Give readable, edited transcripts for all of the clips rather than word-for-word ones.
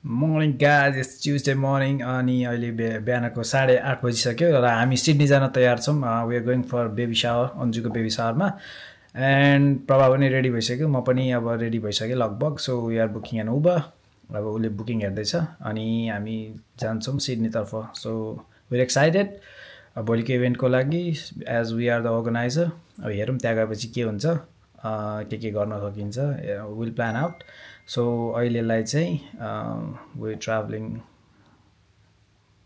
Morning guys, it's Tuesday morning अनि अहिले बिहानको 8:30 बजिसक्यो र हामी सिडनी जान तयार छौँ we are going for baby shower अन्जुको बेबी शावरमा एन्ड प्रभा पनि रेडी भइसक्यो म पनि अब रेडी भइसकेँ लगभग so we are booking an Uber अब उसले बुकिङ हेर्दैछ अनि हामी जान्छौँ सिडनीतर्फ सो वी आर एक्साइटेड भोलिको इभेन्टको लागि as we are the organiser अब हेरौँ त्यहाँ गएपछि के हुन्छ के गर्न सकिन्छ विल प्लान आउट सो अहिलेलाई चाहिँ वी ट्राभलिङ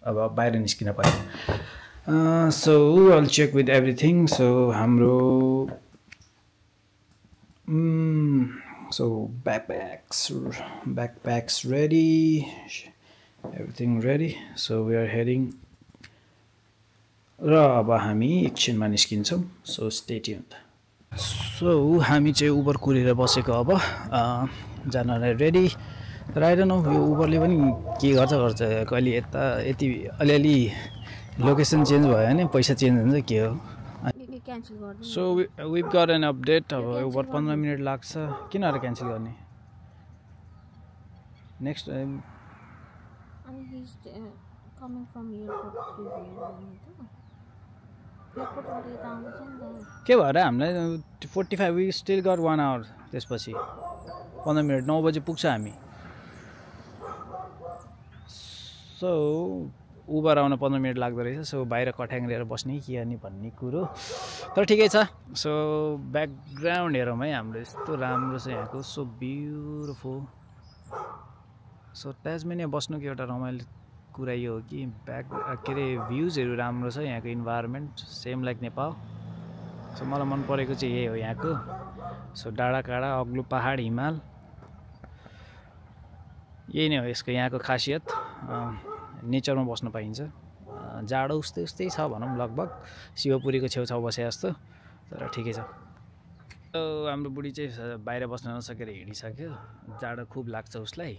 अब बाहिर निस्किन पर्यो so all check with everything so हाम्रो so backpacks ready, everything ready, so we are heading र अब हामी एकछिनमा निस्किन्छौँ सो स्टे ट्युन्ड सो हामी चाहिँ उबर कुरेर बसेको अब जानलाई रेडी तर आई डोन्ट नो यो उबरले पनि के गर्छ कहिले यता यति अलिअलि लोकेसन चेन्ज भयो भने पैसा चेन्ज हुन्छ के हो so we've got an update अब उबर 15 मिनट लाग्छ किन क्यान्सल गर्ने नेक्स्ट के भएर हामीलाई 45 वी स्टिल गट 1 आवर त्यसपछि 15 मिनट 9 बजे पुग्छ हामी सो उबर आउन 15 मिनट लाग्दो रहेछ सो बाहिर कठ्याङ लिएर बस्ने कि अनि भन्ने कुरो तर ठिकै छ सो ब्याकग्राउन्ड हेरौँ है हाम्रो यस्तो राम्रो छ यहाँको सो ब्युटिफुल सो ट्यास्मेनिया बस्नुको एउटा रमाइलो कुरा यो हो कि के अरे भ्युजहरू राम्रो छ यहाँको environment same like Nepal so मलाई मन परेको चाहिँ यही हो यहाँको सो डाँडा काँडा अग्लो पहाड हिमाल यही नै हो यसको यहाँको खासियत नेचरमा बस्न पाइन्छ जाडो उस्तै छ भनौँ लगभग शिवपुरीको छेउछाउ बसे जस्तो तर ठिकै छ हाम्रो बुढी चाहिँ बाहिर बस्न नसकेर हिँडिसक्यो जाडो खुब लाग्छ उसलाई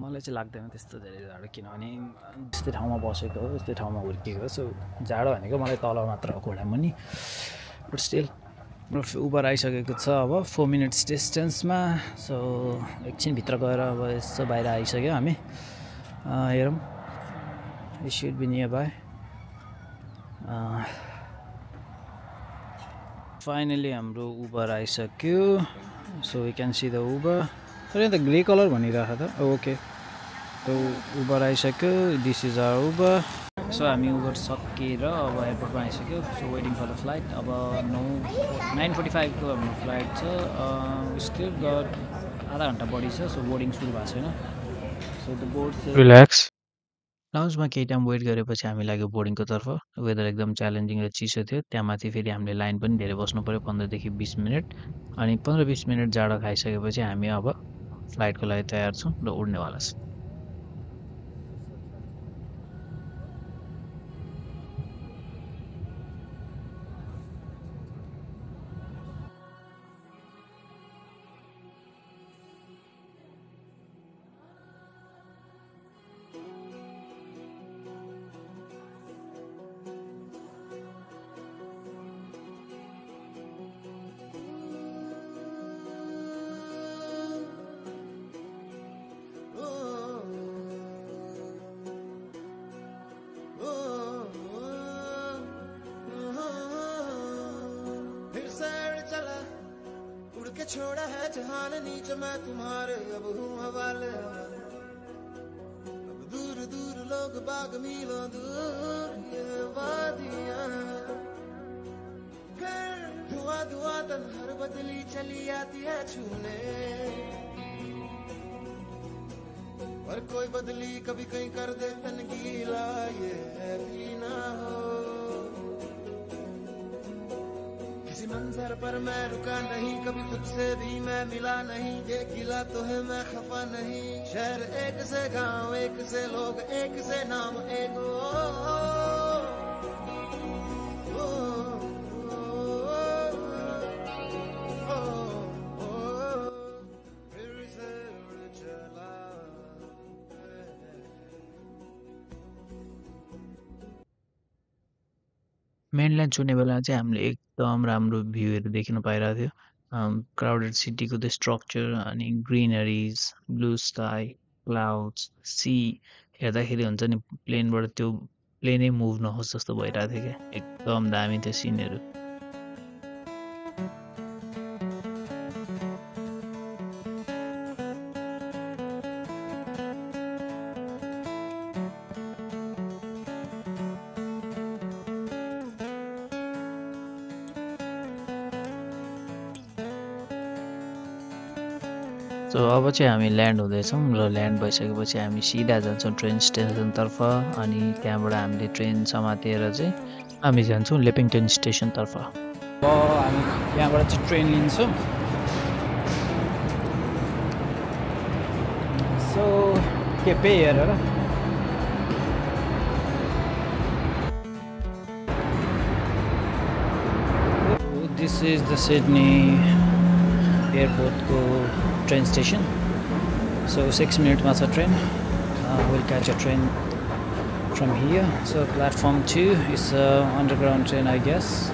मलाई चाहिँ लाग्दैन त्यस्तो धेरै जाडो किनभने यस्तै ठाउँमा बसेको हो यस्तै ठाउँमा हुर्किएको सो जाडो भनेको मलाई तल मात्र हो घोडामुनि बट स्टिल उबर आइसकेको छ अब 4 मिनट्स डिस्टेन्समा सो एकछिनभित्र गएर अब यसो बाहिर आइसक्यो हामी हेरौँ it should be nearby finally हाम्रो उबर आइसक्यो so we can see the Uber तर त ग्रे कलर भनिरहेको त ओके सो उबर आइसक्यो this is our Uber so हामी उबर सकेर अब एयरपोर्टमा आइसक्यो so waiting for the flight अब 9:45 को हाम्रो फ्लाइट छ स्टिल गट आधा घन्टा बढी छ सो बोर्डिङ सुरु भएको छैन सो द बोर्ड रिल्याक्स लाउन्जमा केही टाइम वेट गरेपछि हामी लाग्यो बोर्डिङको तर्फ वेदर एकदम च्यालेन्जिङ र चिसो थियो त्यहाँ माथि फेरि हामीले लाइन पनि धेरै बस्नु पऱ्यो 15 देखि 20 मिनट अनि 15-20 मिनट जाडो खाइसकेपछि हामी अब फ्लाइटको लागि तयार छौँ र उड्नेवाला छ छोड़ा है जहान नीच मैं तुम्हारे अब हूँ हवाले अब दूर दूर लोग बाग मीलों दूर ये वादियां फिर धुआं धुआं तन हर बदली चली आती है छूने पर कोई बदली कभी कहीं कर दे तन गीला ये भी ना हो मंजर पर मैं रुका नहीं कभी तुझसे भी मैं मिला नहीं ये गिला तो है मैं खफा नहीं शहर एक से गांव एक से लोग एक से नाम एक मेनल्यान्ड छुने बेला चाहिँ हामीले एकदम राम्रो भ्यूहरू देख्न पाइरहेको थियो क्राउडेड सिटीको त्यो स्ट्रक्चर अनि ग्रिनरिज ब्लू स्काई क्लाउड्स सी हेर्दाखेरि हुन्छ नि प्लेनबाट त्यो प्लेनै मुभ नहोस् जस्तो भइरहेको थियो क्या एकदम दामी थियो सिनहरू सो अब चाहिँ हामी ल्यान्ड हुँदैछौँ र ल्यान्ड भइसकेपछि हामी सिधा जान्छौँ ट्रेन स्टेसनतर्फ अनि त्यहाँबाट हामीले ट्रेन समातेर चाहिँ हामी जान्छौँ लेपिङटन स्टेसनतर्फ अब हामी यहाँबाट चाहिँ ट्रेन लिन्छौँ सो के पे हेरेर दिस इज द सिडनी एयरपोर्टको train station. So 6 minutes master train. We'll catch a train from here. So platform 2 is underground train, I guess.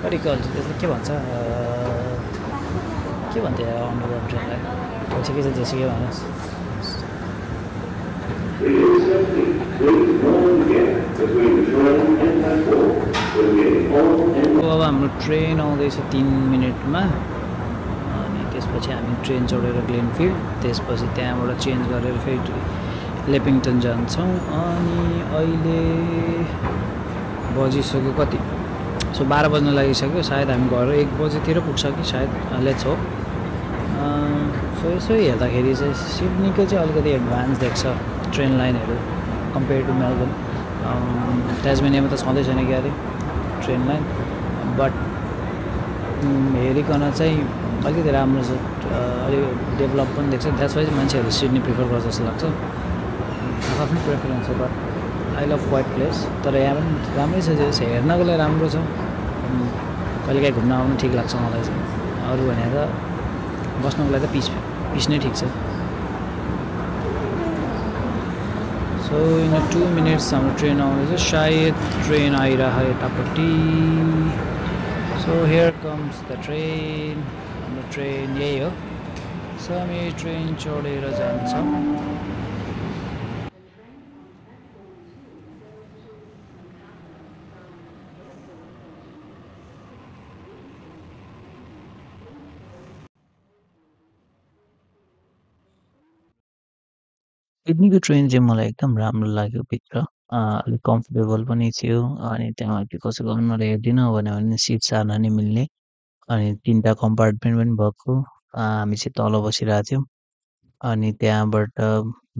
What do you call it? के भन्छ underground train लाई पछि के चाहिँ के भन्नुस् अब हाम्रो ट्रेन आउँदैछ 3 मिनेटमा त्यसपछि हामी ट्रेन चढेर ग्लेनफिल्ड त्यसपछि त्यहाँबाट चेन्ज गरेर फेरि लेपिङटन जान्छौँ अनि अहिले बजिसक्यो कति सो 12 बज्न लागिसक्यो सायद हामी घर 1 बजेतिर पुग्छ कि सायद लेट्स होप सो यसो हेर्दाखेरि चाहिँ सिडनीको चाहिँ अलिकति एडभान्स देख्छ ट्रेन लाइनहरू कम्पेयर टु मेलबर्न ट्यास्मेनियामा त छँदै छैन क्या अरे ट्रेन लाइन बट हेरिकन चाहिँ अलिकति राम्रो छ अलिक डेभलप पनि देख्छ द्याट्स वाइ चाहिँ मान्छेहरूले सिडनी प्रिफर गर्छ जस्तो लाग्छ आफ्नो प्रेफरेन्स छ but I love quite place तर यहाँ पनि राम्रै छ हेर्नको लागि राम्रो छ कहिलेकाहीँ घुम्न आउनु ठिक लाग्छ मलाई चाहिँ अरू भने त बस्नको लागि त पिस नै ठिक छ सो इन 2 मिनट्स हाम्रो ट्रेन आउँदैछ सायद ट्रेन आइरह यतापट्टि so here comes the train हाम्रो ट्रेन यही हो सो हामी ट्रेन चढेर जान्छौँ सिडनीको ट्रेन चाहिँ मलाई एकदम राम्रो लाग्यो भित्र अलिक कम्फर्टेबल पनि थियो अनि त्यहाँ के कसो गर्नु मलाई हेर्दिनँ भन्यो भने सिट सार्न नि मिल्ने अनि 3टा कम्पार्टमेन्ट पनि भएको हामी चाहिँ तल बसिरहेको थियौँ अनि त्यहाँबाट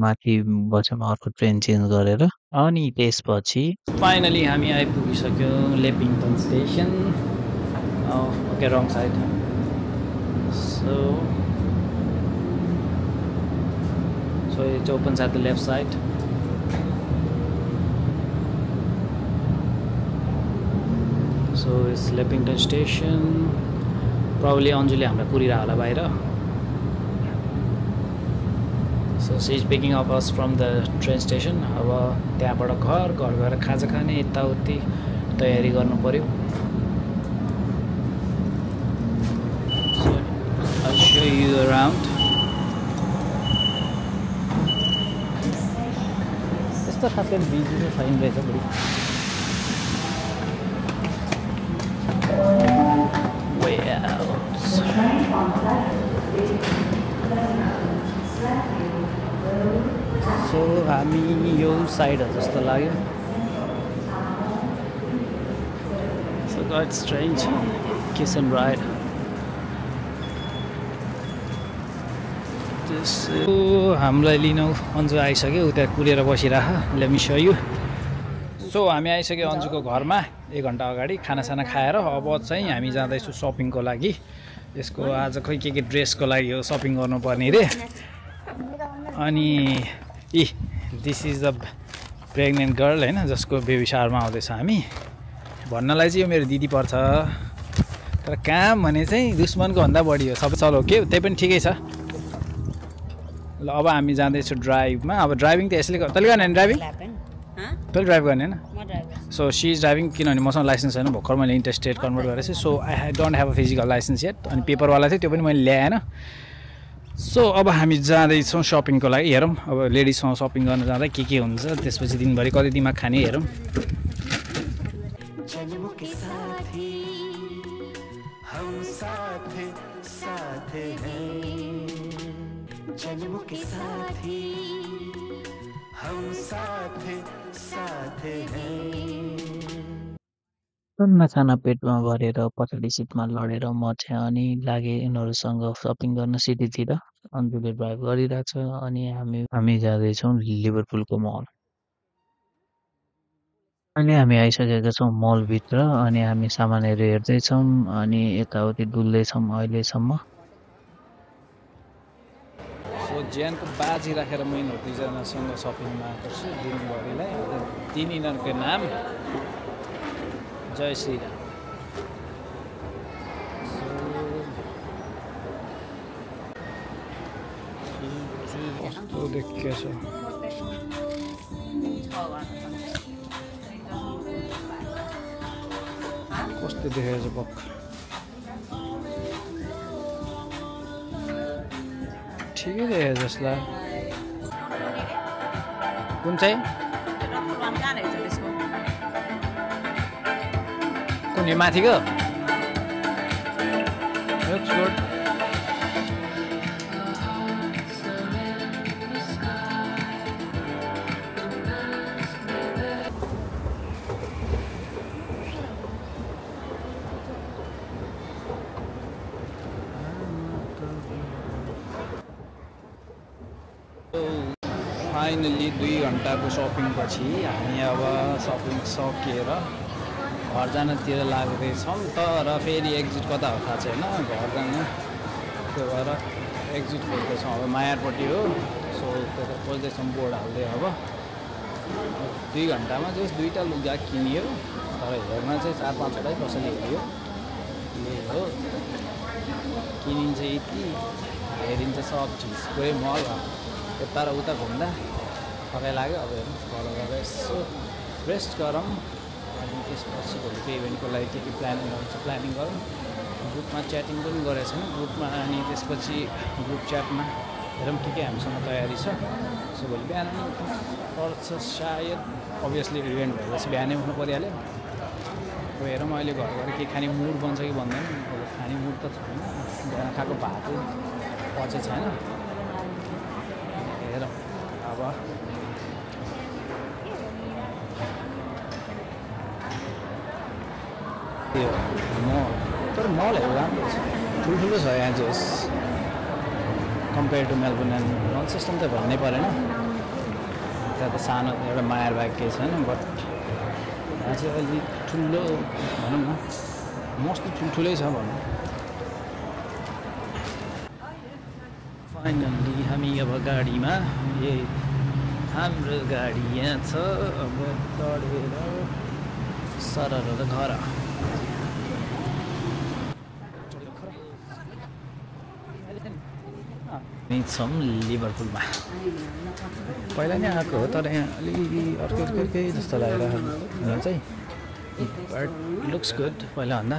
माथि बस्यौँ अर्को ट्रेन चेन्ज गरेर अनि त्यसपछि फाइनली हामी आइपुगिसक्यौँ Leppington station okay wrong side so it opens at the left side so it's Leppington station probably Anjali hamra kurira होला बाहिर so she is picking up us from the train station अब त्यहाँबाट घर गएर खाजा खाने यताउति तयारी गर्नु पर्यो so I'll show you around तो खास कर बीच में फाइन रहता बड़ी सो हामी यो साइड जस्तो लाग्यो so got strange kiss and ride हामीलाई लिन अन्जु आइसक्यो उता कुरेर बसिरह let me show you so हामी आइसक्यो अन्जुको घरमा 1 घन्टा अगाडि खानासाना खाएर अब चाहिँ हामी जाँदैछौँ सपिङको लागि यसको आज खै के ड्रेसको लागि हो सपिङ गर्नुपर्ने रे अनि this is the pregnant girl हैन जसको बेबी शावरमा आउँदैछ हामी भन्नलाई चाहिँ यो मेरो दिदी पर्छ तर काम भने चाहिँ दुश्मनको भन्दा बढी हो सबै चलो के त्यही पनि ठिकै छ ल अब हामी जाँदैछौँ ड्राइभमा अब ड्राइभिङ त यसले तैँले गर्ने होइन ड्राइभिङ तैँले ड्राइभ गर्ने होइन सो सी इज ड्राइभिङ किनभने मसँग लाइसेन्स छैन भर्खर मैले इन्टरस्टेट कन्भर्ट गरेको छु so I don't have a physical licence yet अनि पेपरवाला थियो त्यो पनि मैले ल्याएन सो अब हामी जाँदैछौँ सपिङको लागि हेरौँ अब लेडिजसँग सपिङ गर्न जाँदा के हुन्छ त्यसपछि दिनभरि कति दिमाग खाने हेरौँ खाना पेटमा भरेर पछाडि सिटमा लडेर म चाहिँ अनि लागेँ यिनीहरूसँग सपिङ गर्न सिटीतिर अन्जुले ड्राइभ गरिरहेछ अनि हामी जाँदैछौँ लिभरपुलको मल अहिले हामी आइसकेका छौँ मलभित्र अनि हामी सामानहरू हेर्दैछौँ अनि यताउति डुल्दैछौँ अहिलेसम्म सो ज्यानको बाजी राखेर म यिनीहरू दुईजनासँग सपिङमा आएको छु दिनभरिलाई यिनीहरूको नाम जय श्रीराम कस्तो देखिएछ कस्तो देखेछ बक्क ठिकै देखेछ जसलाई कुन चाहिँ कुन यो माथिको फाइनली 2 घन्टाको सपिङपछि हामी अब सपिङ सकिएर घर जानतिर लाग्दैछौँ तर फेरि एक्जिट कता हो थाहा छैन घर जान त्यो भएर एक्जिट खोज्दैछौँ अब मायारपट्टि हो सो त्यो खोज्दैछौँ बोर्ड हाल्दै अब 2 घन्टामा चाहिँ 2टा लुगा किनियो तर हेर्न चाहिँ 4-5वटै कसैले हेऱ्यो यही हो किनिन्छ यति हेरिन्छ सब चिज पुरै मल यता र उता घुम्दा थकाइ लाग्यो अब हेर्नु फलो गरेर यसो रेस्ट गरौँ अनि त्यसपछि भोलिको इभेन्टको लागि के प्लानिङ हुन्छ प्लानिङ गरौँ ग्रुपमा च्याटिङ पनि गरेको छैन ग्रुपमा अनि त्यसपछि ग्रुप च्याटमा हेरौँ के हामीसँग तयारी छ सो भोलि बिहान पर्छ सायद अभियसली इभेन्ट भएपछि बिहानै उठ्नु परिहाल्यो अब हेरौँ अहिले घर गएर के खाने मुड बन्छ कि भन्दैन अब खाने मुड त छैन बिहान खाएको भातै पचेको छैन हेरौँ अब त्यो मल तर मलहरू राम्रो छ ठुल्ठुलो छ यहाँ चाहिँ compare to Melbourne and mall system त भन्नै परेन त्यहाँ त सानो एउटा मायर बाहेक केही छैन बट यहाँ चाहिँ अलिक ठुलो भनौँ न मस्त ठुल्ठुलै छ भनौँ फाइनल्ली हामी अब गाडीमा हाम्रो गाडी यहाँ छ अब चढेर सरर घर छौँ लिभरपुलमा पहिला नै आएको हो तर यहाँ अलिकति अर्कै जस्तो लागेर यहाँ चाहिँ बट लुक्स गुड पहिलाभन्दा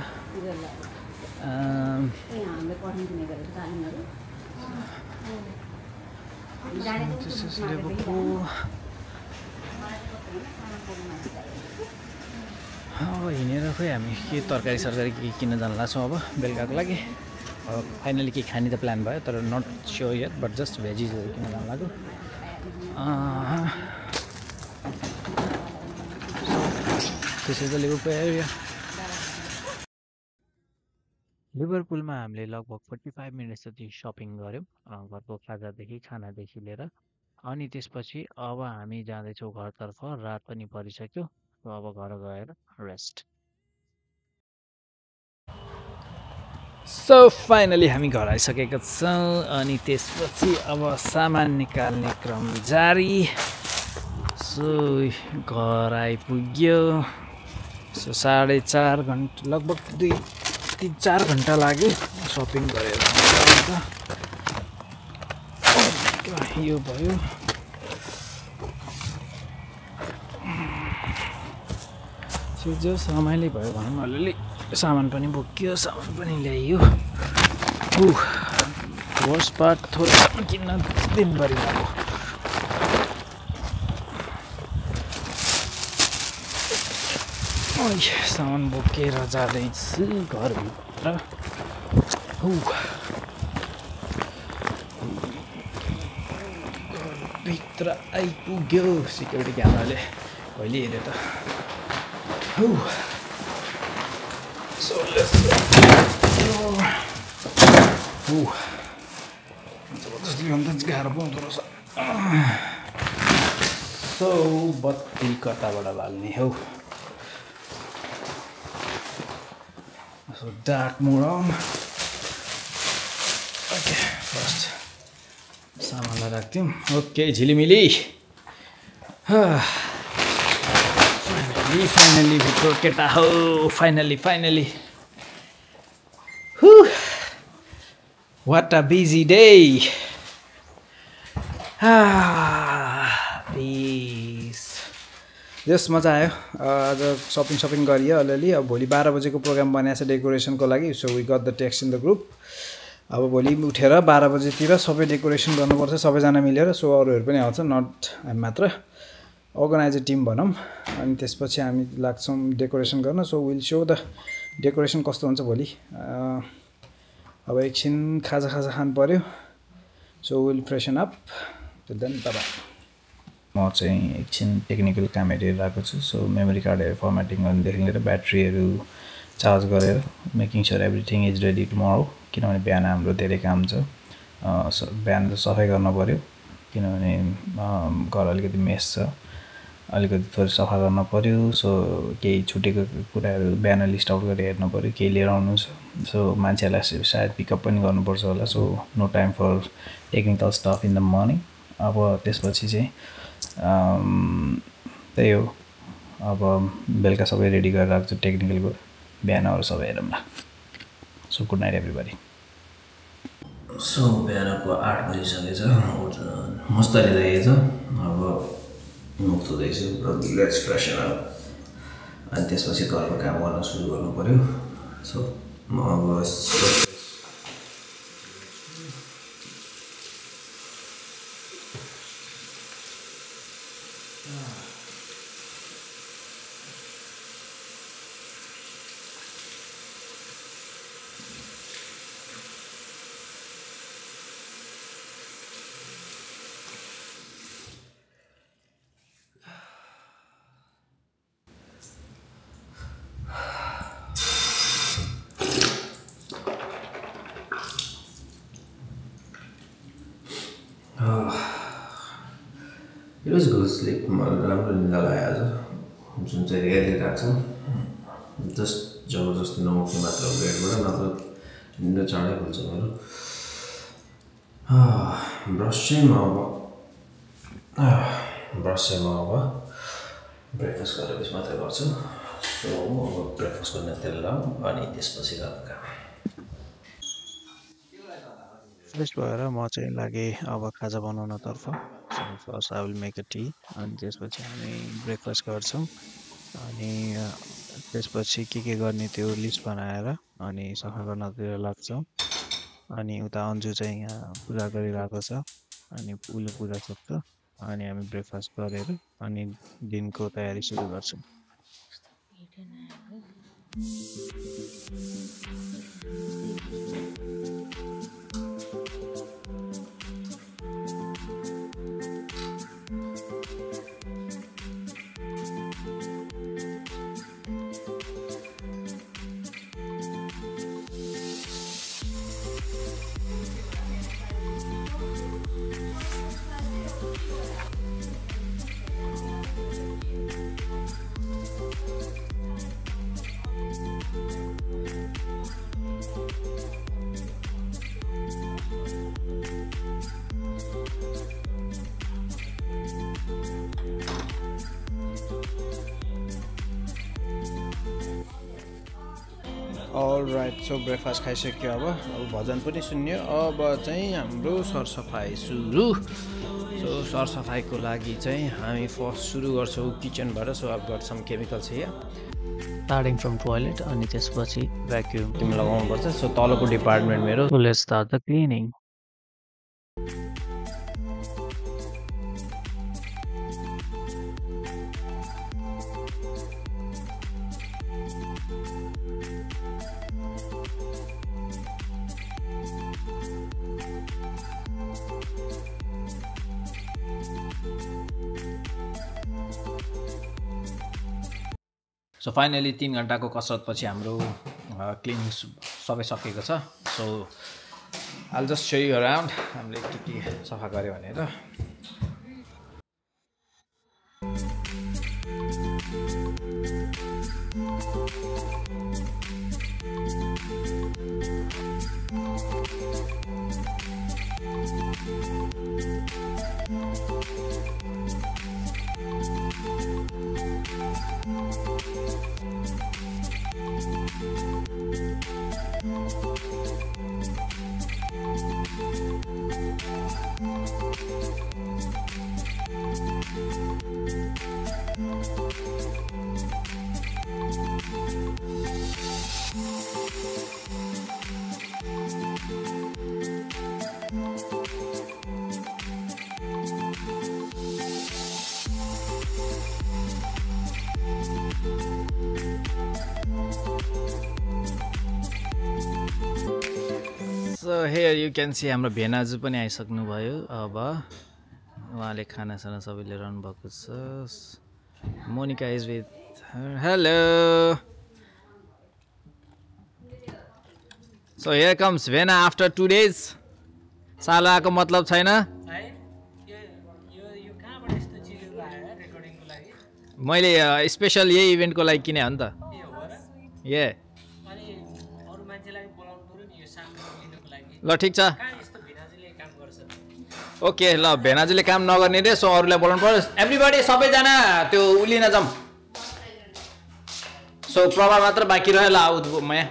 अब हिँडेर खोइ हामी के तरकारी सरकारी के किन्न जान लाग्छौँ अब बेलुकाको लागि अब फाइनली के खाने त प्लान भयो तर नट स्योर यत बट जस्ट भेजिजहरू किन्न जान लाग्यो त्यसै त लिभरपुल एरिया लिभरपुलमा हामीले लगभग 45 मिनट जति सपिङ गऱ्यौँ घरको खाजादेखि खानादेखि लिएर अनि त्यसपछि अब हामी जाँदैछौँ घरतर्फ रात पनि परिसक्यो अब घर गएर रेस्ट सो फाइनली हामी घर आइसकेका छौँ अनि त्यसपछि अब सामान निकाल्ने क्रम जारी सो घर आइपुग्यो सो 4.5 घन्टा लगभग 2-4 घन्टा लाग्यो सपिङ गरेर यो भयो जो रमाइलो भयो भनौँ अलिअलि सामान पनि बोक्यो सामान पनि ल्याइयो वर्स्ट पार्ट थोरै किन्न दिनभरि अब सामान बोकेर जाँदैछु घरभित्र घरभित्र आइपुग्यो सिक्युरिटी क्यामेराले कहिले हेऱ्यो त जबरजस्ती भन्दा गाह्रो पाउँदो रहेछ सो बत्ती कताबाट बाल्ने हौ So dark mode on. Okay, first सामानलाई राख्थ्यौँ ओके झिलिमिली फाइनली भित्र केटा हो finally What a busy day. Peace. जस मजा आयो आज सपिङ गरियो अलिअलि अब भोलि 12 बजेको प्रोग्राम बनाएको छ डेकोरेसनको लागि so we got the text in the group अब भोलि उठेर 12 बजेतिर सबै डेकोरेसन गर्नुपर्छ सबैजना मिलेर सो अरूहरू पनि आउँछ नट हामी मात्र अर्गनाइजर टिम भनौँ अनि त्यसपछि हामी लाग्छौँ डेकोरेसन गर्न so will show the decoration कस्तो हुन्छ भोलि अब एकछिन खाजा खान पर्यो सो विल फ्रेसन अप देन बाबा म चाहिँ एकछिन टेक्निकल काम हेरिरहेको छु सो मेमोरी कार्डहरू फर्मेटिङ गर्नेदेखि लिएर ब्याट्रीहरू चार्ज गरेर making sure everything is ready tomorrow किनभने बिहान हाम्रो धेरै काम छ बिहान त सफाइ गर्न पर्यो किनभने घर अलिकति मेस छ अलिकति थोरै सफा गर्न पर्यो सो केही छुटेको कुराहरू बिहान लिस्ट आउट गरेर हेर्नु पर्यो केही लिएर आउनु छ सो मान्छेहरूलाई सायद पिकअप पनि गर्नुपर्छ होला so no time for technical stuff in the morning अब त्यसपछि चाहिँ त्यही हो अब बेलुका सबै रेडी गरेर राख्छु टेक्निकलको बिहान अरू सबै हेरौँला so good night everybody so बिहानको 8 बजिसकेछ मस्त लिइरहेछ अब मुख धुँदैछु लेट्स फ्रेसन अप अनि त्यसपछि घरको काम गर्न सुरु गर्नु पर्यो सो म अब It was good sleep. राम्रो निद्रा लाग्यो आज जुन चाहिँ रेयरली लाग्छ जस्ट जबरजस्ती नउठ्ने मात्र हो बेडबाट नत्र निद्रा चाँडै खुल्छ मेरो ब्रस चाहिँ म अब ब्रेकफास्ट गरेपछि मात्रै गर्छु सो अब ब्रेकफास्ट गर्ने तेल लाउँ अनि त्यसपछि गर्नु काम फ्रेस भएर म चाहिँ लागेँ अब खाजा बनाउनतर्फ first I will make a tea अनि त्यसपछि हामी ब्रेकफास्ट गर्छौँ अनि त्यसपछि के गर्ने त्यो लिस्ट बनाएर अनि सफा गर्नतिर लाग्छौँ अनि उता अन्जु चाहिँ यहाँ पूजा गरिरहेको छ अनि उसले पूजा सक्छ अनि हामी ब्रेकफास्ट गरेर अनि दिनको तयारी सुरु गर्छौँ अलराइट सो ब्रेकफास्ट खाइसक्यो अब भजन पनि सुन्यो अब चाहिँ हाम्रो सरसफाइ सुरु सो सरसफाइको लागि चाहिँ हामी फर्स्ट सुरु गर्छौँ किचनबाट सो अब got some chemicals here starting from toilet अनि त्यसपछि भ्याक्युम लगाउनुपर्छ सो तलको डिपार्टमेन्ट मेरो let's start the cleaning so finally 3 घण्टाको कसरतपछि हाम्रो क्लिनिङ सबै सकिएको छ सो I'll just show you around हामीले के सफा गर्यो भनेर So here you can see हाम्रो भेनाजु पनि आइसक्नु भयो अब उहाँले खानासाना सबै लिएर आउनु भएको छ Monica is with her hello so here comes भेना आफ्टर 2 days सालो आको मतलब छैन मैले स्पेशल यही इभेन्टको लागि किने हो नि त ए ल ठीक छ ओके ल भेनाजुले काम नगर्ने रे सो अरूलाई बोलाउनु पर्यो एभ्रीबडी सबैजना त्यो उलिन जाम सो प्रभा मात्र बाँकी रह्यो ल आऊ Maya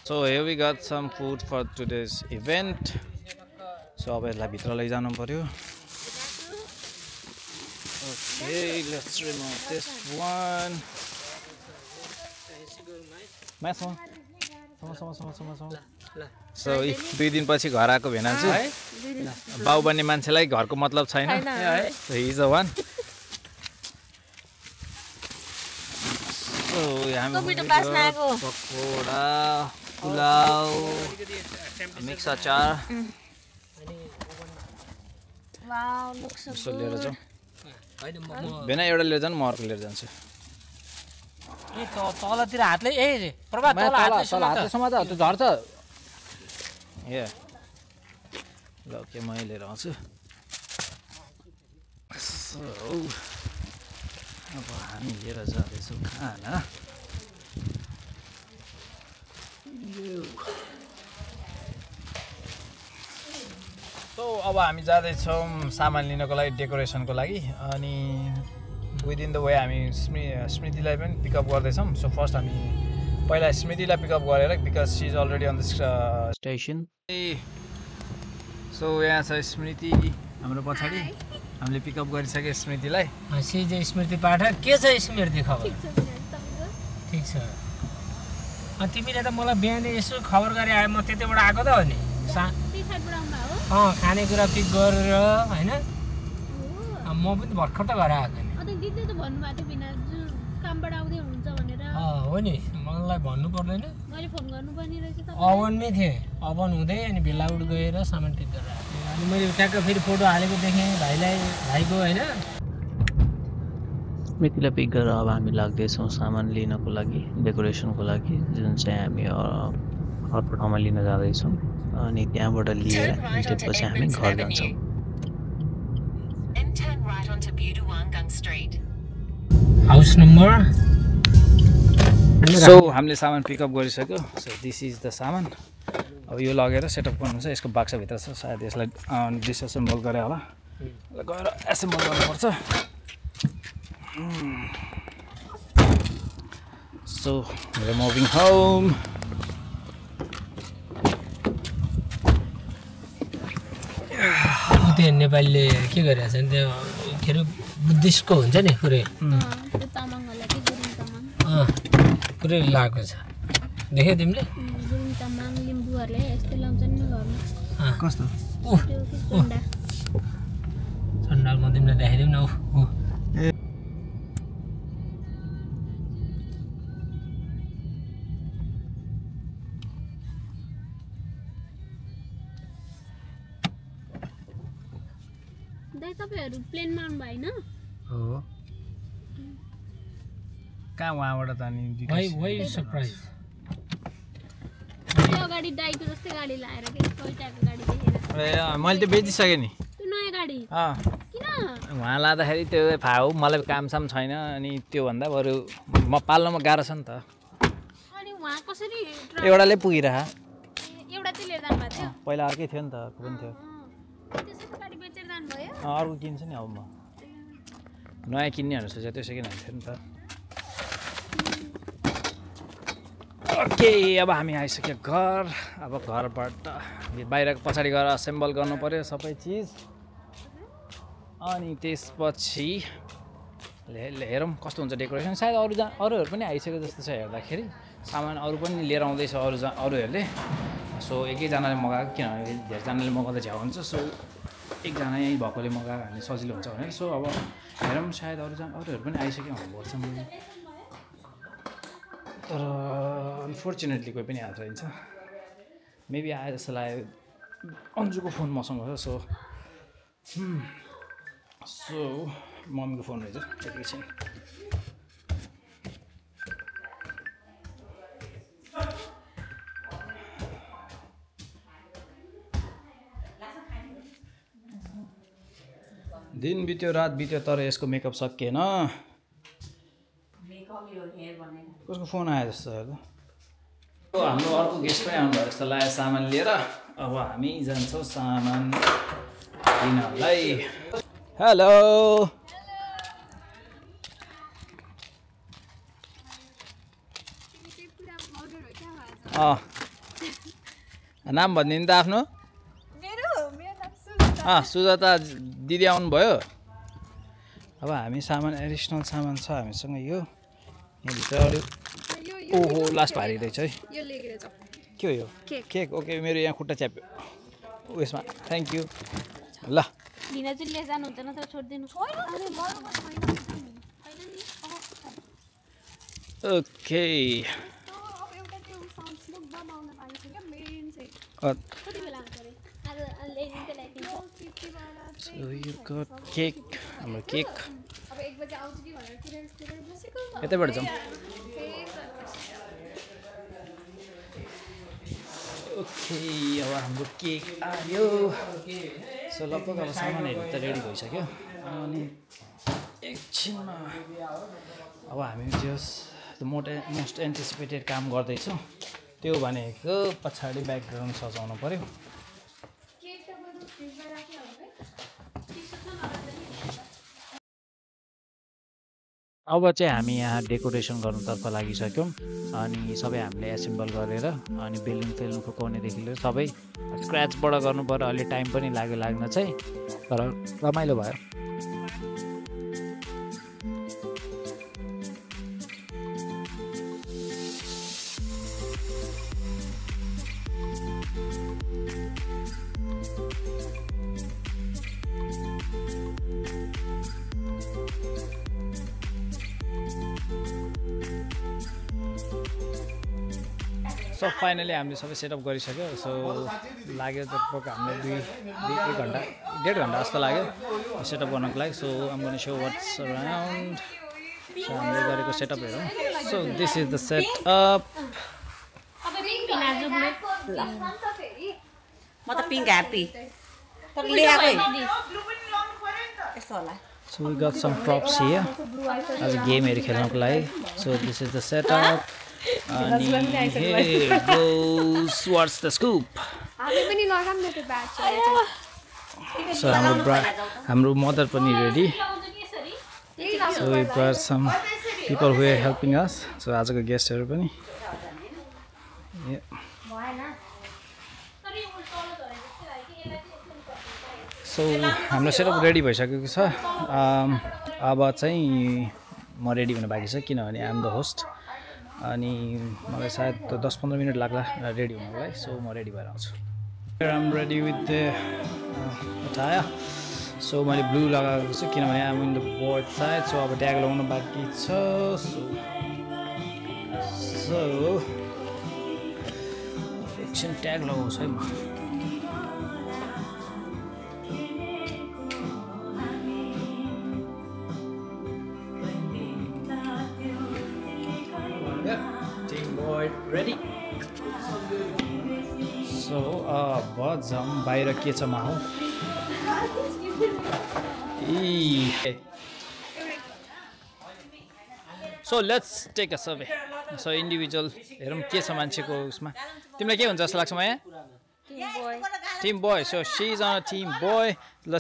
so here we got some food for today's event so अब यसलाई भित्र लैजानु पर्यो okay let's remove this one so 2 दिनपछि घर आएको भेनाजु बाउ बन्ने मान्छेलाई घरको मतलब छैन हिज अ वान पकोडा पुलाउ मिक्स अचार लिएर जाउँ भेना एउटा लिएर जानु म अर्को लिएर जान्छु तलतिर हातले ए प्रभा तल हातले समाज त्यो झर्छ ए ल के म लिएर आउँछु अब हामी लिएर जाँदैछौँ खाना सो अब हामी जाँदैछौँ सामान लिनको लागि डेकोरेसनको लागि अनि विदिन द वे हामी स्मृतिलाई पनि पिकअप गर्दैछौँ सो फर्स्ट हामी पहिला स्मृतिलाई पिकअप गरेर because she is already on the station so यहाँ छ स्मृति हाम्रो पछाडि हामीले पिकअप गरिसक्यो स्मृतिलाई सिजे स्मृति पाठक के छ स्मृति खबर ठिक छ तिमीले त मलाई बिहानै यसो खबर गरे आयो म त्यतैबाट आएको त हो नि खानेकुरा पिक गरेर होइन म पनि भर्खर त घर आएको हो नि मलाई भन्नु पर्दैन अवनमै थिएँ अवन हुँदै अनि भिल्लाउड गएर सामान टिक गरेर आएको अनि मैले ट्याक्क फेरि फोटो हालेको देखेँ भाइको होइन स्मृतिलाई पिक गरेर अब हामी लाग्दैछौँ सामान लिनको लागि डेकोरेसनको लागि जुन चाहिँ हामी अर्को ठाउँमा लिन जाँदैछौँ अनि त्यहाँबाट लिएर त्यसपछि हामी घर जान्छौँ हाउस नम्बर सो हामीले सामान पिकअप गरिसक्यो सो दिस इज द सामान अब यो लगेर सेटअप गर्नु छ यसको बाक्साभित्र छ सायद यसलाई डिसएसेम्बल गरे होला गएर एसेम्बल गर्नुपर्छ सो रिमुभिङ होम त्यो नेपालीले के गरिरहेछ नि त्यो के अरे बुद्धिस्टको हुन्छ नि पुरै पुरै लगाएको छ देख्यौ तिमीले गुरुङ तामाङ लिम्बूहरूले यस्तै लाउँछन् नि घरमा कस्तो त्यो चन्डा सन्डाल म तिमीलाई देखाइदिउँ न ऊ दाइ तपाईँहरू प्लेनमा आउनु भएन हो कहाँ उहाँबाट त अनि वाइ सरप्राइज त्यो अगाडि दाइको जस्तै गाडी लाएर के टोयोटाको गाडी देखेर ए मैले त्यो बेचिसकेँ नि त्यो नयाँ गाडी किन उहाँ लाँदाखेरि त्यो फाउ मलाई कामसाम छैन अनि त्योभन्दा बरु म पाल्नुमा गाह्रो छ नि त अनि उहाँ कसरी एउटाले पुगिरह एउटा चाहिँ लिएर जानुभएको थियो पहिला अर्कै थियो नि त अर्को पनि थियो त्यसरी गाडी बेचेर जानुभयो अर्को किन्छु नि अब म नयाँ किन्ने भनेर सोचेको त्यो सेकेन्ड ह्यान्ड थियो नि त ओके अब हामी आइसक्यो घर अब घरबाट बाहिर पछाडि गएर असेम्बल गर्नु पऱ्यो सबै चिज अनि त्यसपछि हेरौँ कस्तो हुन्छ डेकोरेसन सायद अरूहरू पनि आइसक्यो जस्तो छ हेर्दाखेरि सामान अरू पनि लिएर आउँदैछ अरूहरूले सो एकैजनाले मगाएको किनभने धेरैजनाले मगाउँदा झ्याउ हुन्छ सो एकजना यहीँ भएकोले मगायो भने सजिलो हुन्छ भनेर सो अब हेरौँ सायद अरूहरू पनि आइसक्यो भने भोलिसम्म तर अनफोर्चुनेटली कोही पनि आएको रहन्छ मेबी आए जस्तो लाग्यो अन्जुको फोन मसँग छ सो मम्मीको फोन रहेछ एकैछिन दिन बित्यो रात बित्यो तर यसको मेकअप सकिएन कसको फोन आयो जस्तो हेर्दा हाम्रो अर्को गेस्ट पनि आउनुभयो जस्तो लाग्यो सामान लिएर अब हामी जान्छौँ सामान लिनलाई हेलो नाम भनिदिनु त आफ्नो सुजाता दिदी आउनुभयो अब हामी सामान एडिसनल सामान छ हामीसँग यो यहाँभित्र अरू ओहो लास्ट भारी रहेछ है के हो यो केक ओके मेरो यहाँ खुट्टा च्याप्यो उयसमा थ्याङ्क यू ल okay So you got cake. हाम्रो केक यतैबाट जाउँ ओके अब हाम्रो केक आयो सो लगभग अब सामानहरू त रेडी भइसक्यो अनि एकछिनमा अब हामी जस मोस्ट एन्टिसिपेटेड काम गर्दैछौँ त्यो भनेको पछाडि ब्याकग्राउन्ड सजाउनु पर्यो अब चाहिँ हामी यहाँ डेकोरेसन गर्नुतर्फ लागिसक्यौँ अनि सबै हामीले एसेम्बल गरेर अनि बेलुन फुकाउनेदेखि लिएर सबै स्क्रैचबाट गर्नु पर्यो अलि टाइम पनि लाग्न चाहिँ तर रमाइलो भयो सो फाइनली हामीले सबै सेटअप गरिसक्यो सो लाग्यो लगभग हामीले डेढ घन्टा जस्तो लाग्यो सेटअप गर्नको लागि so I'm gonna show what's around so हामीले गरेको सेटअप हेरौँ so this is the setup म त पिङ्क ह्याप्पी तर ल्याएकै यस्तो होला So we got some props here as a game खेल्नको लागि so this is the setup and here goes what's the scoop so हाम्रो mother पनि ready so we've got some people who are helping us so आजको गेस्टहरु पनि so हाम्रो setup ready भइसकेको छ अब चाहिँ म रेडी हुन बाँकी छ किनभने आइ एम द होस्ट अनि मलाई सायद 10-15 मिनट लाग्ला रेडी हुनलाई सो म रेडी भएर आउँछु I'm ready with the attire so मैले ब्लू लगाएको छु किनभने I'm in the boy side so अब ट्याग लगाउनु बाँकी छ सो एकछिन ट्याग लगाउँछु है म Team boy ready. So अब जाउँ बाहिर के छ माहौल So let's take a survey. So individual हेरौँ के छ मान्छेको उसमा तिमीलाई के हुन्छ जस्तो लाग्छ माया Team boy. So she's on a team boy.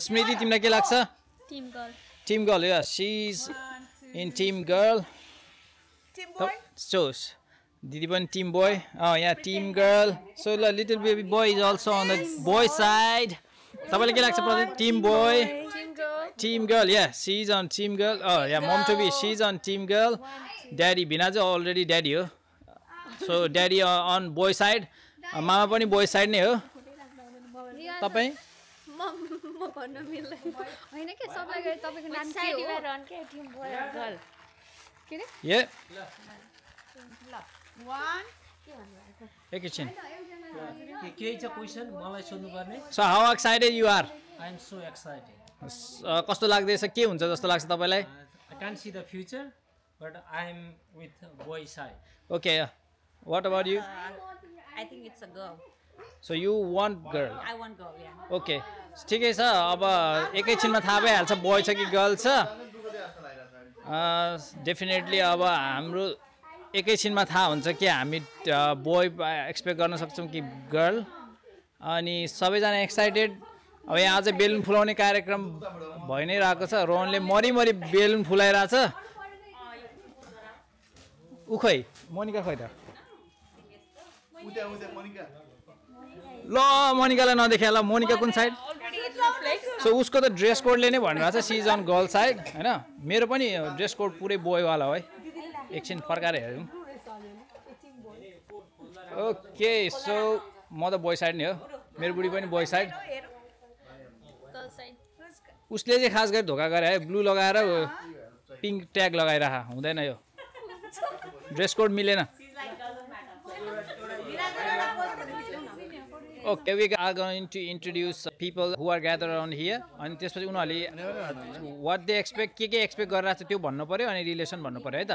Smriti तिमीलाई के लाग्छ Team girl. Yeah, she's in team girl. Team boy. So Didi पनि team boy. Oh yeah, team girl. So little baby boy is also on the boy side. तपाईँलाई के लाग्छ Pradeep Team boy. Team girl. Yeah, she's on team girl. Oh yeah, mom to be she's on team girl. Daddy Bina चाहिँ already daddy हो. So daddy on boy side. मामा पनि boy side नै हो. तपाईँ म भन्न मिल्दैन हैन के सबलाई गरे तपाईको नाम के हो रन के टिम बोय गर्ल के रे Yeah. One. एकैछिन केही छ क्वेसन मलाई सोध्नु पर्ने So how excited you are? I am so excited. कस्तो लाग्दैछ के हुन्छ जस्तो लाग्छ तपाईलाई? I can't see the future, but I am with boy side. Okay. What about you? I think it's a girl. So you want girl. I want girl, yeah. Okay. ठिकै छ अब एकैछिनमा थाहा भइहाल्छ बोय छ कि गर्ल छ. Definitely अब हाम्रो एकैछिनमा थाहा हुन्छ कि हामी बोय एक्सपेक्ट गर्न सक्छौँ कि गर्ल अनि सबैजना एक्साइटेड अब यहाँ चाहिँ बेलुन फुलाउने कार्यक्रम भइ नै रहेको छ रोहनले मरिमरि बेलुन फुलाइरहेछ उखै मोनिका खै त ल मोनिकालाई नदेखे ल मोनिका कुन साइड सो उसको त ड्रेस कोडले नै भनिरहेको छ सिज अन गर्ल साइड होइन मेरो पनि ड्रेस कोड पुरै बोयवाला हो है एकछिन फर्काएर हेरौँ ओके सो म त बोय साइड नै हो मेरो बुढी पनि बोय साइड उसले चाहिँ खास गरी धोका गरे है ब्लू लगाएर पिङ्क ट्याग लगाइरह हुँदैन यो ड्रेस कोड मिलेन Okay, we are going to introduce people who are gathered around here. अनि त्यसपछि उनीहरूले what they expect के expect गरिरहेको छ त्यो भन्नु पर्यो अनि रिलेसन भन्नु पर्यो है त.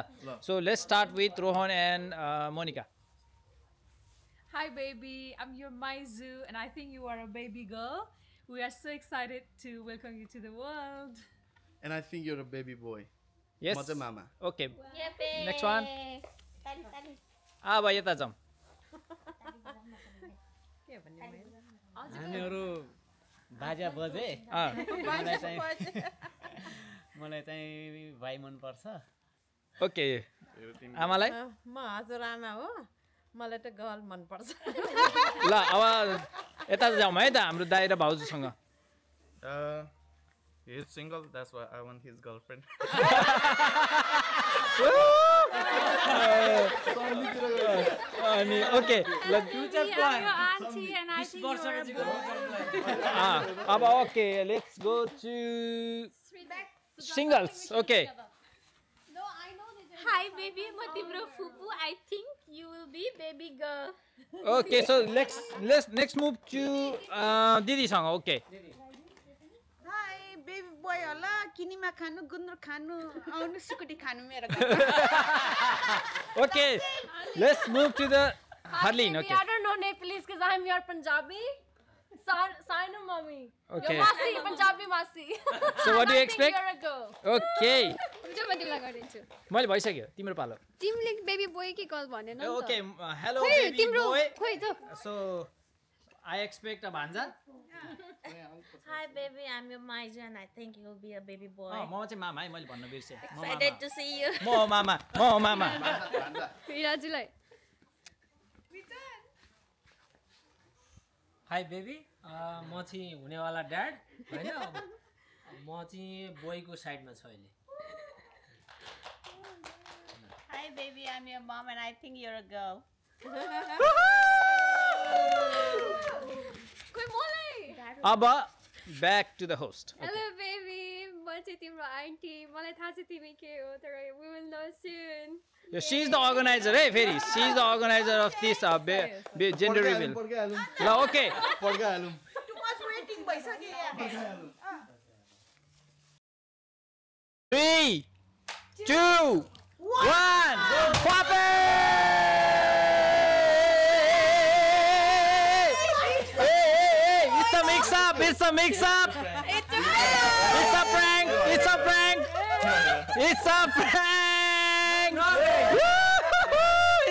So let's start with Rohan and Monica. Hi baby, I'm your Maizu and I think you are a baby girl. We are so excited to welcome you to the world. And I think you're a baby boy. Yes. Mother mama. Okay. Next one. अब यता जाउँ. हामीहरू बाजा बजे मलाई चाहिँ भाइ मनपर्छ ओके आमालाई म हजुरआमा हो मलाई त गर्ल मनपर्छ ल अब यता जाउँ है त हाम्रो दाइ र भाउजूसँग He is single, that's why I want his girlfriend. अनि ओके ल अब okay let's go to singles okay Hi baby, म तिम्रो फुपू. I think you will be baby girl. Okay so let's next move to दिदीसँग okay Hi, baby boy होला किनीमा खानु गुन्द्रुक खानु आउनु सुकुटी खानु मेरो okay let's move to the Harleen okay I don't know Nepalese because I'm your Punjabi. Sino mommy. Okay. Your Masi, Punjabi Masi. So what do you expect? You're a girl. Okay. जो म तिमीलाई गरिदिन्छु. मैले भइसक्यो तिम्रो पालो तिमीले baby boy कि गर्ल भनेन नि त. ओके हेलो खोइ बेबी तिम्रो बोय खोइ त. So I expect a भान्जा Hi baby, I'm your Maizu and I think you'll be a baby boy. म चाहिँ मामा है मैले भन्न बिर्सेँ Excited to see you. म मामा विराजुलाई हाई बेबी म चाहिँ हुनेवाला ड्याड होइन म चाहिँ बोयको साइडमा छु अहिले Hi baby, I'm your mom and I think you're a girl. अब back to the host. Hello baby, म चाहिँ तिम्रो आन्टी मलाई थाहा छ तिमी के हो तर we will know soon. She is the organizer, hey, Ferry. She is the organizer of this gender reveal. Okay. Too much waiting, bhaisakyo yaar. 3, 2, 1. Pop it! Hey, it's a mix-up. It's a mix-up. It's a prank. It's a prank. It's a prank.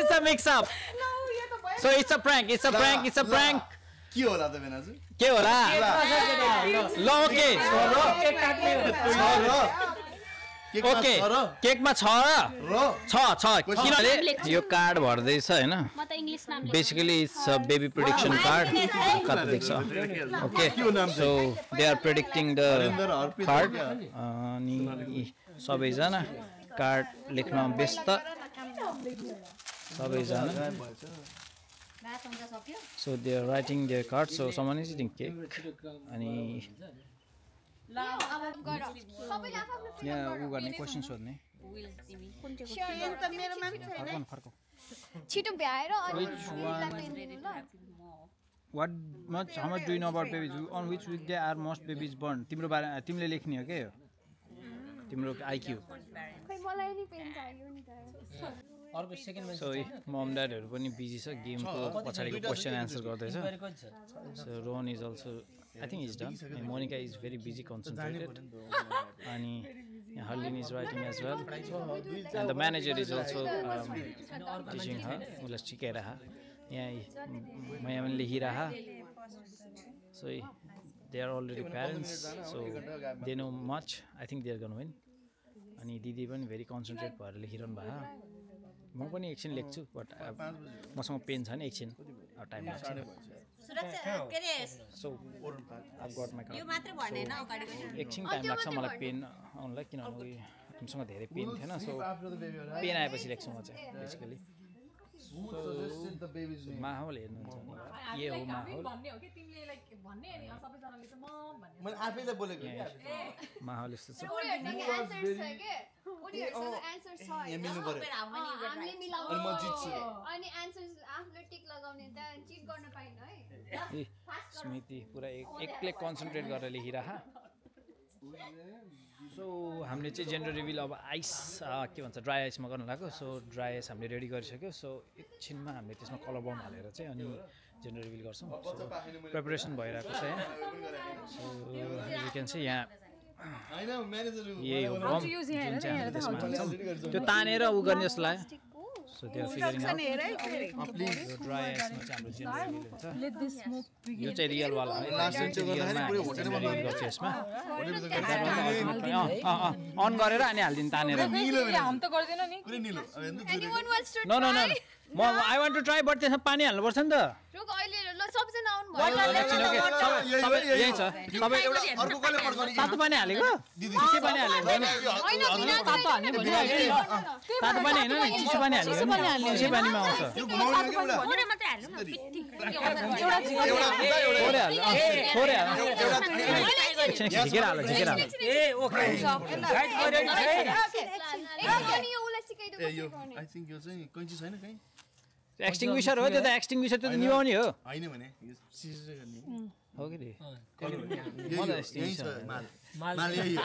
It's a mix-up. So it's a prank. It's a prank. It's a prank. के होला त बेनाजु के होला ल okay okay केकमा छ किनभने यो card भर्दैछ हैन basically it's a baby prediction card कता देख्छ okay so they are predicting the card अनि सबैजना कार्ड लेख्न व्यस्त सबैजना So they are writing their cards. So someone is eating cake. And yeah, we got any questions for me? What much? How much do you know about babies? On which week they are most babies born? Timro bare timle lekhni ho ke? Timro IQ. So mom dadहरु पनि busy छ गेमको पछाडीको question answer गर्दैछ so Rohan is also I think is done Monica is very busy concentrated अनि Harleen is writing as well and the manager is also teaching her उसलाई सिकाइरहा यहाँ माया पनि लेखिरहा so they are already parents so they know much I think they are gonna win अनि दिदी पनि very concentrate भएर लेखिरहनु भयो म पनि एकछिन लेख्छु बट मसँग पेन छ नि एकछिन टाइम लाग्छ so I got my card यो मात्र भनेन अगाडिको एकछिन टाइम लाग्छ मलाई पेन आउनलाई किनभने हामीसँग धेरै पेन थिएन सो पेन आएपछि लेख्छु म चाहिँ बेसिकली माहौल हेर्नुहुन्छ नि के हो माहौल मैले आफैले बोलेको माहौल यस्तो छ स्मृति पुरा एक्लै कन्सन्ट्रेट गरेर लेखिरहा सो हामीले चाहिँ जेन्डर रिभिल अब आइस के भन्छ ड्राई आइसमा गर्न लाग्यो सो ड्राई आइस हामीले रेडी गरिसक्यो सो एकछिनमा हामीले त्यसमा कलर बाउन्ड हालेर चाहिँ अनि जेन्डर रिभिल गर्छौँ सो प्रिपरेसन भइरहेको छ यहाँ सो यु क्यान सी यहाँ यही हो बम जुन चाहिँ हामीले त्यसमा हाल्छौँ त्यो तानेर उ गर्ने जस्तो लाग्यो So they are figuring out. Please, dry ice में चांदो जेनरल लेंचा. Let this smoke begin. यो चाहिँ रियल वाला है. लास्ट चाहिँ रियल में जेनरल गर्छ यसमा. अन गरेर अनि हाल्दिन तानेर. हम त गर्दैन नि. Anyone wants to try? No. I want to try but त्यसमा पानी हाल्नु पर्छ नि त. रुक अहिले ल सबजना आउनु भयो. सबै यही छ. सबै अर्को कसले पड्काउने? तातो पानी हालेको? दिदी के पानी हालेको? हैन बिना तातो हाल्ने भन्नु. तातो पानी हैन नि चिसो पानी हाल्नु. चिसो पानीमा आउँछ. थोरै मात्रै हाल्नु न पिट्टी. थोरै हाल. झिकेर हाल. ए ओके साइड गरेर छै. अनि यो उलाई सिकाइदिनु I think यो चाहिँ कैंची छैन कहीं? एक्सटिङ्ग्विसर हो त्यो त एक्सटिङ्ग्विसर त्यो त निभाउने हो. हैन भने यो सिजर गर्ने. हो के रे? यही छ माल यही हो.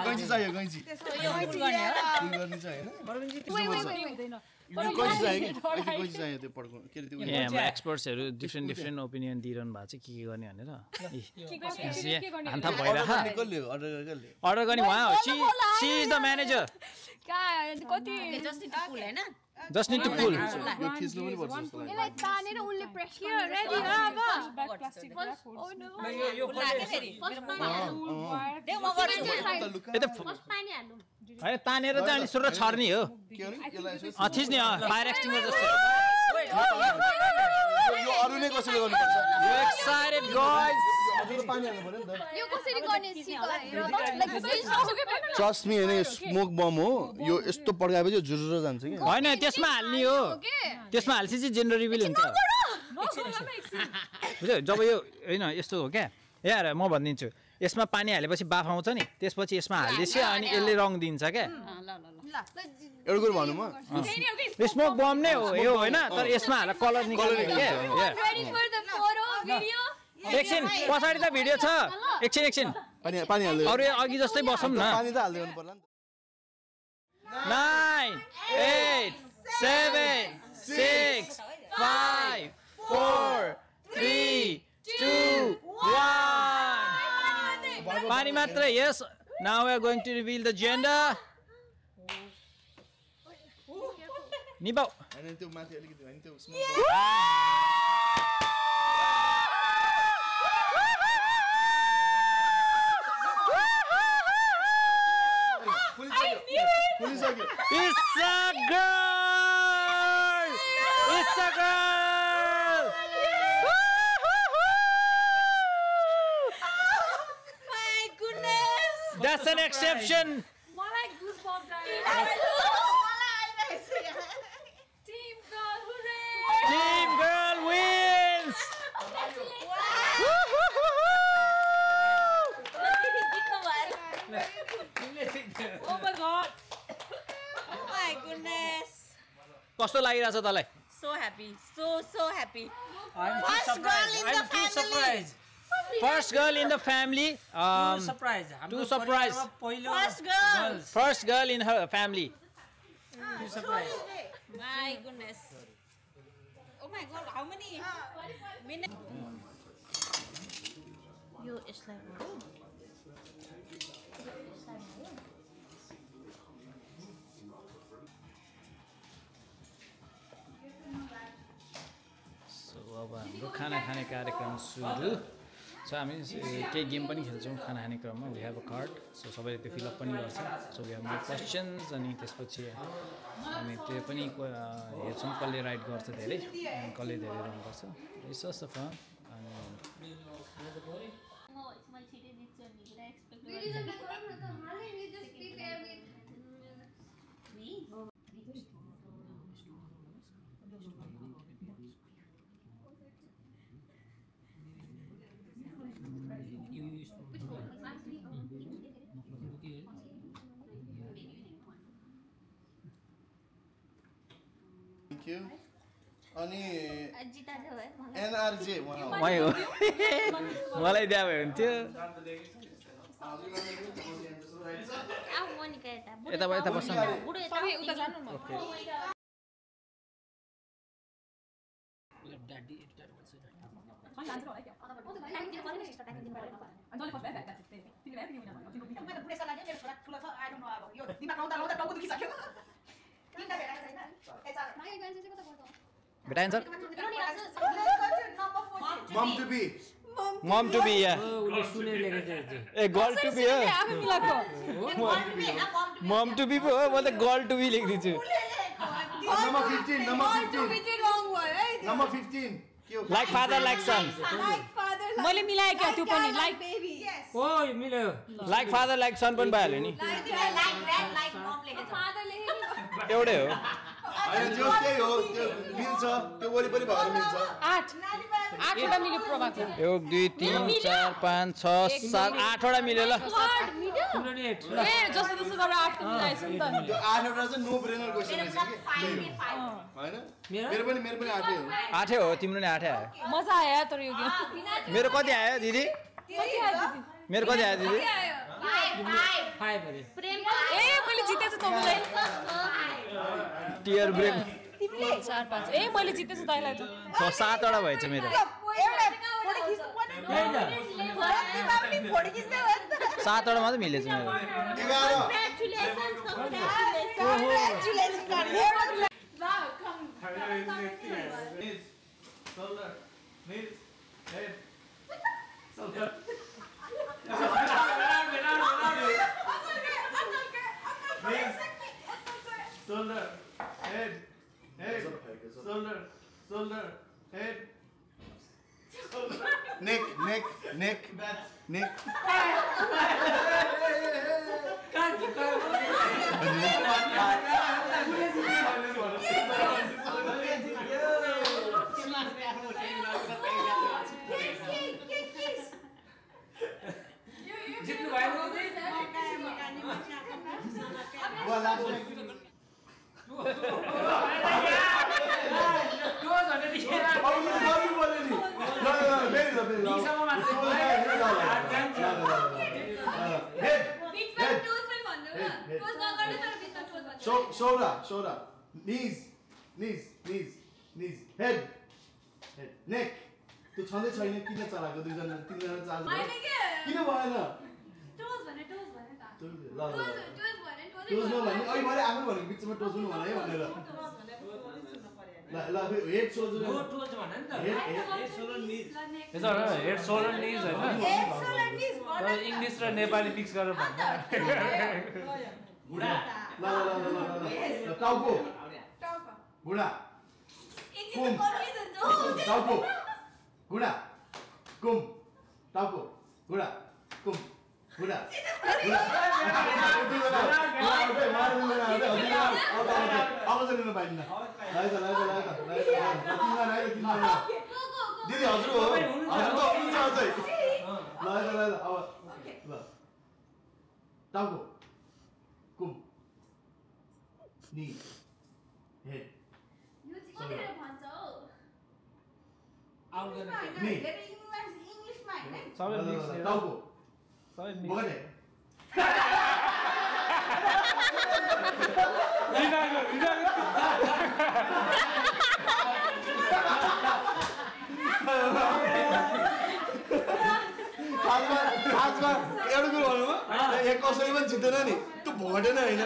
कैंची चाहियो कैंची. यो गर्ने छ हैन? यो कैंची चाहियो कि? कैंची चाहियो त्यो पड्को के रे त्यो. यहाँ हाम्रो एक्सपर्ट्सहरु डिफ्रेन्ट ओपिनियन दिइरहनु भएको छ के गर्ने भनेर. हान्था भइराखा. अर्डर गर्ने उहाँ हो. She is the manager. कति जस्ट टु पुल हैन? Just need to pull. यो खिच्नु पनि पर्छ जस्तो लाग्छ. यसलाई तानेर उनले प्रेस गरेर रेडी हो अब. Oh no. यो लाग्यो फेरि. देऊ म गर्छु. ए त फर्स्ट पानी हाल्नु. हैन तानेर चाहिँ अनि सुरु छर्नी हो. के हो नि? यसलाई यसो थिच्ने फायर एक्सटिङ्ग्विसर जस्तो. यो अरु नै कसले गर्नुपर्छ? You excited guys? पानी हाल्नु पर्यो नि त यो कसरी गर्ने ट्रस्ट मी हैन स्मोक बम हो यो यस्तो पड्काएपछि जुरुर जान्छ कि हैन त्यसमा हाल्ने हो त्यसमा हाल्सी चाहिँ जेन्डर रिभिल हुन्छ बुझ्यौ जब यो हैन यस्तो हो क्या यार म भनिदिन्छु यसमा पानी हालेपछि बाफ आउँछ नि त्यसपछि यसमा हाल्दैछ अनि यसले रङ दिन्छ क्या एउटा कुरा भन्नु म स्मोक बम नै हो यो हैन तर यसमा हालेर कलर निकाल्ने क्या एकछिन पछाडि त भिडियो छ एकछिन पानी हाल्दै अरु अघि जस्तै बसौँ न पानी त हाल्दै गर्नु पर्ला नि 9 8 7 6 5 4 3 2 1 पानी मात्रै yes now we are going to reveal the gender निभाउ हैन त्यो माथि अलिकति हैन त्यो smoke It's a girl! It's a girl! My goodness! That's an exception! मलाई goosebumps आयो Team girl hooray Team girl wins! Oh my god Oh my goodness कस्तो लागिरहेछ तँलाई So happy so happy I'm First girl in the family surprised First girl in the family surprise Too surprised First girl in her family Too surprised My goodness Oh my god how many minutes यो यसलाई अब हाम्रो खाना खाने कार्यक्रम सुरु so हामी केही गेम पनि खेल्छौँ खाना खाने क्रममा we have a card so सबैले त्यो फिलअप पनि गर्छ so we have more questions अनि त्यसपछि हामी त्यो पनि हेर्छौँ कसले राइट गर्छ धेरै अनि कसले धेरै रङ गर्छ इट्स जस्ट अ फन अनि Thank you. अनि एनआरजे मै हो मलाई दिए भए हुन्थ्यो यता बस्छ बेटा आन्सर मम टु बी या उले सुने लेखेछ ए गर्ल टु बी हो आफै मिलाको मम टु बी हो म त गर्ल टु बी लेख्दिछु number 15 like father like son मैले मिलाए क्या त्यो पनि लाइक ओ मिल्यो लाइक फादर लाइक सन पनि भइहाल्यो नि एउटै हो हैन जो त्यही हो त्यो मिल्छ त्यो वरिपरि भएर मिल्छ 8 वटा मिल्यो प्रभाको 1 2 3 4 5 6 7 8 वटा मिल्यो ल ए जस्तो जस्तो गरेर 8 त मिलाएछ नि त त्यो 8 वटा चाहिँ नो ब्रेनर क्वेशन रहेछ कि हैन मेरो पनि 8 हो 8 हो तिम्रो नि 8 आयो मजा आयो तर यो गेम मेरो कति आयो दिदी मेरो कति आयो दिदी 5 अरे ए मैले जितेछु तपाईलाई टियर ब्रेक तिमीले 4 5 ए मैले जितेछु तैलाई त 7 वटा भएछ मेरो 7 वटा मात्रै मिलेछ मेरो Shoulder, head, shoulder, head, neck. neck. Shoulder. Knees. Head. Neck. त्यो छँदै छैन किन चलाएको दुईजना तीनजना चार्ज किन भएन टोज भने त टोज नभने अहिले मैले आफै भनेको बिचमा टोज पनि भने है भनेर ल हेड सोल्डर टोज भने नि त हेड सोल्डर निज हेड सोल्डर निज हैन इंग्लिश र नेपाली मिक्स गरेर भन्छ घुडा ल टाउको घुडा टाउको घुडा कुम टाउको घुडा कुम घुडा आवाज लिन पाइन्न दिदी हजुर हो हजुर त हुन्छ अझै ल टाउको कुम नी हेड यो चाहिँ कतिले भन्छ हो आउट गर्ने इंग्लिशमा हैन सबै मिक्स टाउको सबै मिक्स बगले आजमा एउटा कुरो भन्नु एक कसैले पनि जित्दैन नि त्यो भोटेन हैन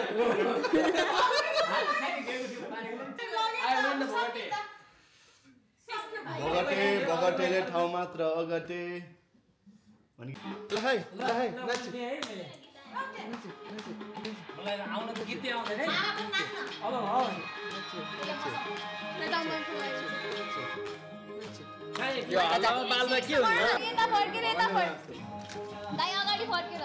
बगटेले ठाउँ मात्र अगटे भनि ल है नाच मलाई आउन त गीतै आउँदैन है अब यो हालमा बालमा के हुन्छ यता फर्केर दाइ अगाडि फर्केर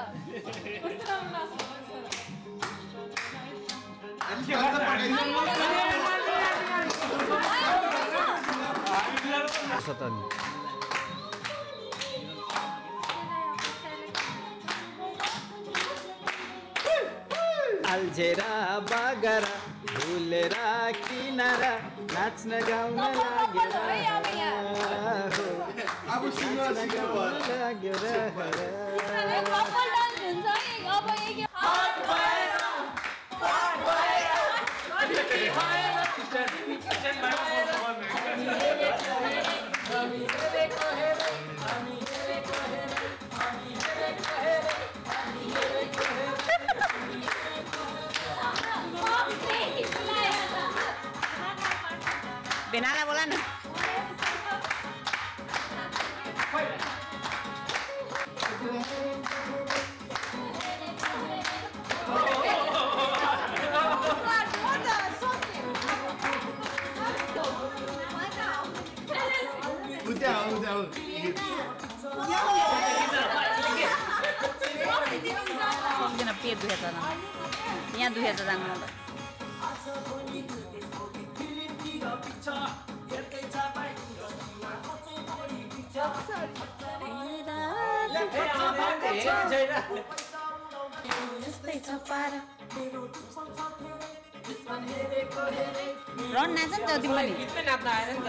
सतानी अल्झेरा बागरा भुलेरा किनारा नाच्न गाउन लागेर अब सिंगर लाग्यो र कपल डान्स हुन्छ अब एक हात भएर बेनाला बोला ना पेट दुखेछ यहाँ दुखेछ जानु रन नाच नि त तिमीले गीतमै नाच्न आएन नि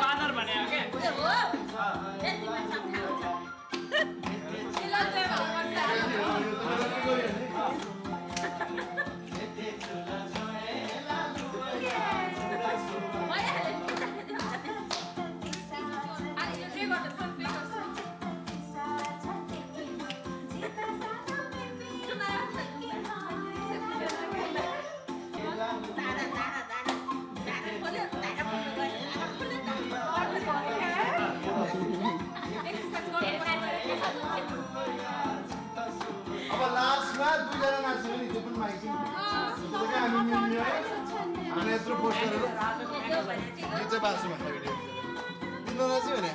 बादर भने हो के हामी मिल्यो हामी यत्रो पोस्ट गरेर यो चाहिँ बासु भन्दा भिडियो तिनीहरु चाहिँ भने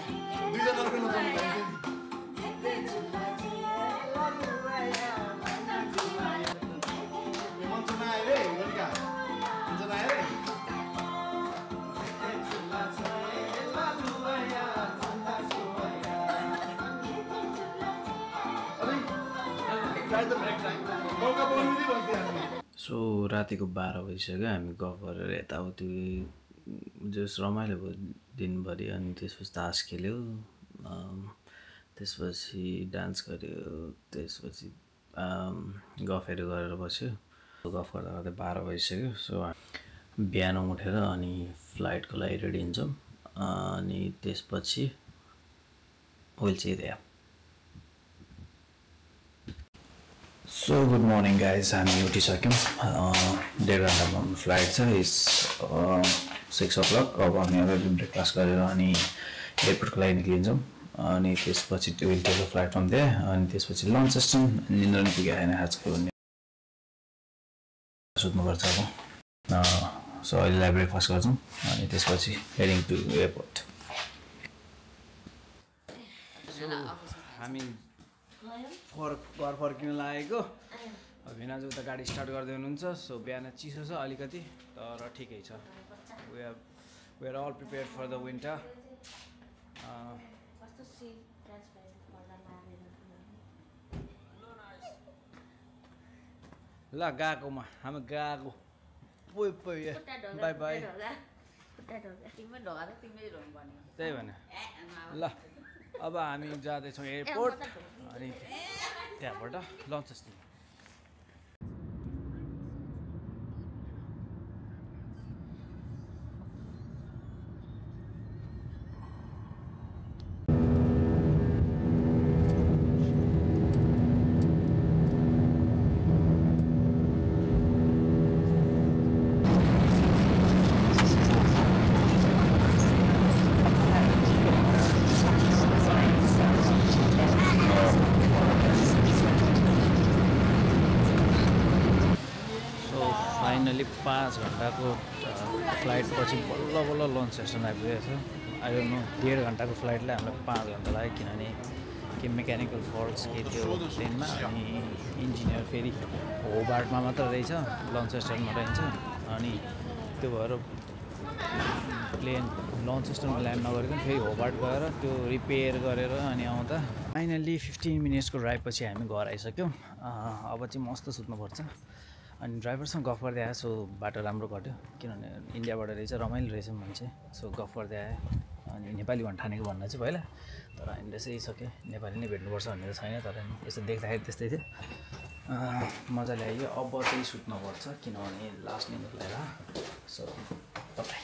दुईजनाको नचाउनु मञ्चमा आयो रे गलिका मञ्चमा आयो रे सो रातिको 12 बजिसक्यो हामी गफ गरेर यताउति जस रमाइलो भयो दिनभरि अनि त्यसपछि तास खेल्यो त्यसपछि डान्स गर्यो त्यसपछि गफहरू गरेर बस्यो गफ गर्दा गर्दै 12 बजिसक्यो सो बिहान उठेर अनि फ्लाइटको लागि रेडी हुन्छौँ अनि त्यसपछि will see there So good morning guys, हामी उठिसक्यौँ 1.5 घन्टामा फ्लाइट छ इज 6 o'clock अब हामी अलरेडी ब्रेकफास्ट गरेर अनि एयरपोर्टको लागि निक्लिन्छौँ अनि त्यसपछि will take the flight from there अनि त्यसपछि लन्च सिस्टम निन्द्रा नि पुगेको छैन आजको भन्ने सुत्नुपर्छ अब सो अहिले ब्रेकफास्ट गर्छौँ अनि त्यसपछि हेडिङ टु एयरपोर्ट हामी घर फर्किनु लागेको भिनाजु त गाडी स्टार्ट गर्दै हुनुहुन्छ सो बिहान चिसो छ अलिकति तर ठिकै छ we are all prepared for the winter ल गएकोमा हामी गएको बाई बाई त्यही भने ल अब हामी जाँदैछौँ एयरपोर्ट अनि त्यहाँबाट लन्च सिस्टम फाइनली 5 घन्टाको फ्लाइट पछि बल्ल बल्ल लन्च सेसन आइपुगेको छ आई डोन्ट नो 1.5 घन्टाको फ्लाइटले हामीलाई 5 घन्टा लाग्यो किनभने के मेकानिकल फल्ट्स के थियो प्लेनमा अनि इन्जिनियर फेरि होबार्टमा मात्र रहेछ लन्च सेसनमा रहन्छ अनि त्यो भएर प्लेन लन्च सिस्टममा ल्यान्ड नगरिकन फेरि होबार्ट गएर त्यो रिपेयर गरेर अनि आउँदा फाइनल्ली 15 मिनट्सको ड्राइभ पछि हामी घर आइसक्यौँ अब चाहिँ मस्त सुत्नुपर्छ अनि ड्राइभरसँग गफ गर्दै आयो सो बाटो राम्रो कट्यो किनभने इन्डियाबाट रहेछ रमाइलो रहेछ मान्छे सो गफ गर्दै आयो अनि नेपाली भन्न ठानेको भन्दा चाहिँ पहिला तर हामीले चाहिँ सके नेपाली नै भेट्नुपर्छ भन्ने त छैन तर यसो देख्दाखेरि त्यस्तै थियो मजाले आयो अब चाहिँ सुत्नुपर्छ किनभने लास्ट निन्द्रा लागेर सो तपाईँ